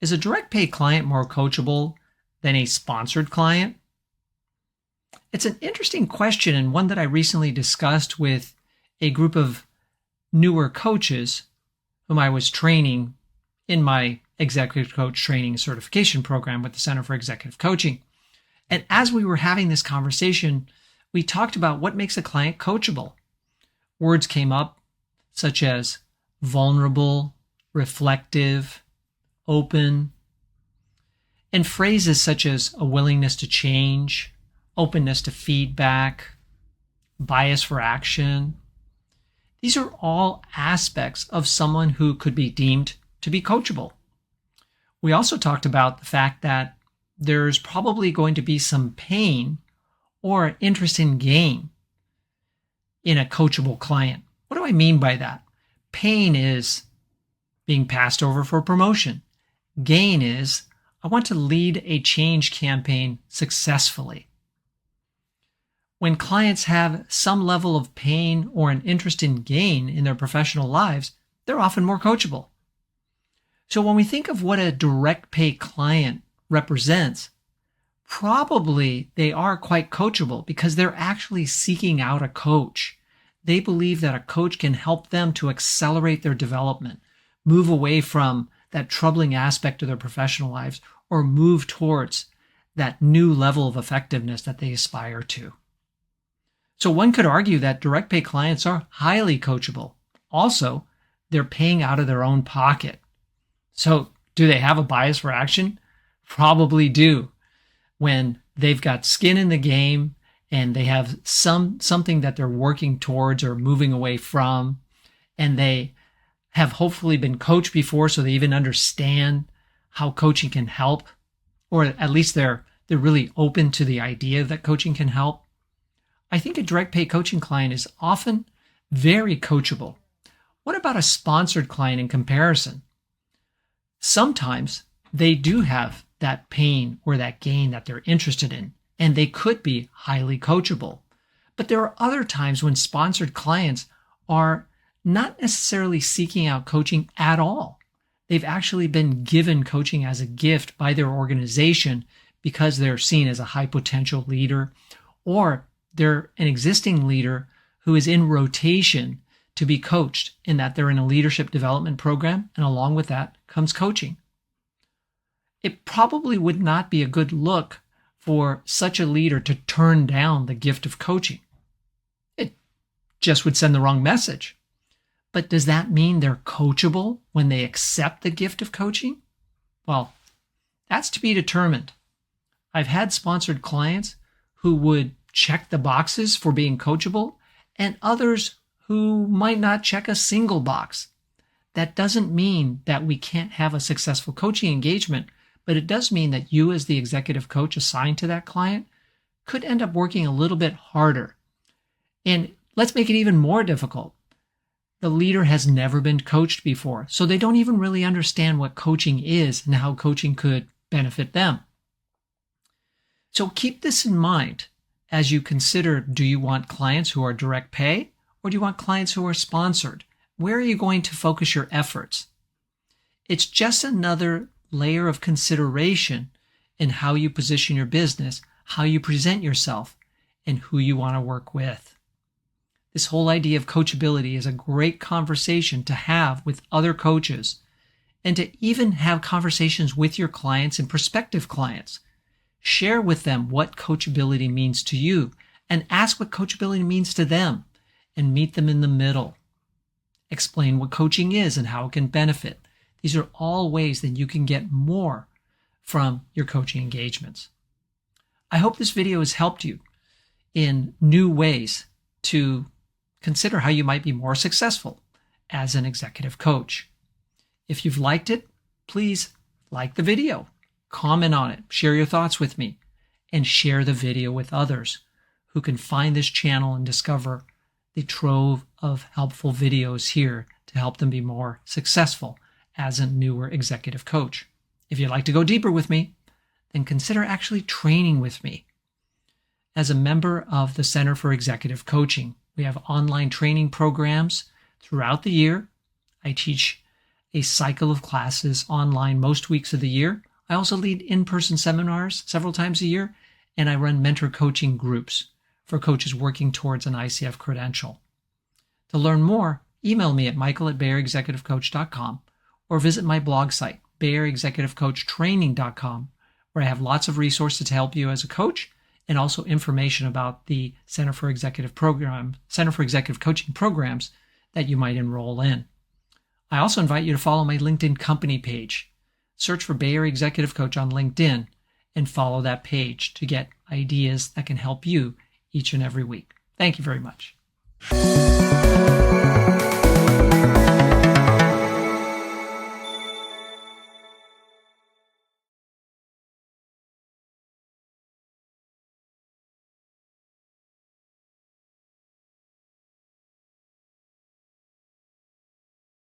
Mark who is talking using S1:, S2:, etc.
S1: Is a direct pay client more coachable than a sponsored client? It's an interesting question, and one that I recently discussed with a group of newer coaches whom I was training in my executive coach training certification program with the Center for Executive Coaching. And as we were having this conversation, we talked about what makes a client coachable. Words came up such as vulnerable, reflective, open, and phrases such as a willingness to change, openness to feedback, bias for action. These are all aspects of someone who could be deemed to be coachable. We also talked about the fact that there's probably going to be some pain or interest in gain in a coachable client. What do I mean by that? Pain is being passed over for promotion. Gain is I want to lead a change campaign successfully. When clients have some level of pain or an interest in gain in their professional lives, they're often more coachable. So when we think of what a direct pay client represents, probably they are quite coachable because they're actually seeking out a coach. They believe that a coach can help them to accelerate their development, move away from that troubling aspect of their professional lives, or move towards that new level of effectiveness that they aspire to. So one could argue that direct pay clients are highly coachable. Also, they're paying out of their own pocket. So do they have a bias for action? Probably do. When they've got skin in the game and they have something that they're working towards or moving away from, and they have hopefully been coached before, so they even understand how coaching can help, or at least they're really open to the idea that coaching can help. I think a direct pay coaching client is often very coachable. What about a sponsored client in comparison? Sometimes they do have that pain or that gain that they're interested in, and they could be highly coachable. But there are other times when sponsored clients are not necessarily seeking out coaching at all. They've actually been given coaching as a gift by their organization because they're seen as a high potential leader, or they're an existing leader who is in rotation to be coached, in that they're in a leadership development program, and along with that comes coaching. It probably would not be a good look for such a leader to turn down the gift of coaching. It just would send the wrong message. But does that mean they're coachable when they accept the gift of coaching? Well, that's to be determined. I've had sponsored clients who would check the boxes for being coachable, and others who might not check a single box. That doesn't mean that we can't have a successful coaching engagement, but it does mean that you, as the executive coach assigned to that client, could end up working a little bit harder. And let's make it even more difficult. The leader has never been coached before, so they don't even really understand what coaching is and how coaching could benefit them. So keep this in mind as you consider, do you want clients who are direct pay, or do you want clients who are sponsored? Where are you going to focus your efforts? It's just another layer of consideration in how you position your business, how you present yourself, and who you want to work with. This whole idea of coachability is a great conversation to have with other coaches, and to even have conversations with your clients and prospective clients. Share with them what coachability means to you, and ask what coachability means to them, and meet them in the middle. Explain what coaching is and how it can benefit. These are all ways that you can get more from your coaching engagements. I hope this video has helped you in new ways to consider how you might be more successful as an executive coach. If you've liked it, please like the video, comment on it, share your thoughts with me, and share the video with others who can find this channel and discover the trove of helpful videos here to help them be more successful as a newer executive coach. If you'd like to go deeper with me, then consider actually training with me. As a member of the Center for Executive Coaching, we have online training programs throughout the year. I teach a cycle of classes online most weeks of the year. I also lead in-person seminars several times a year, and I run mentor coaching groups for coaches working towards an ICF credential. To learn more, email me at michael@BaerExecutiveCoach.com or visit my blog site, BaerExecutiveCoachTraining.com, where I have lots of resources to help you as a coach and also information about the Center for Executive Coaching programs that you might enroll in. I also invite you to follow my LinkedIn company page. Search for Bayer Executive Coach on LinkedIn and follow that page to get ideas that can help you each and every week. Thank you very much.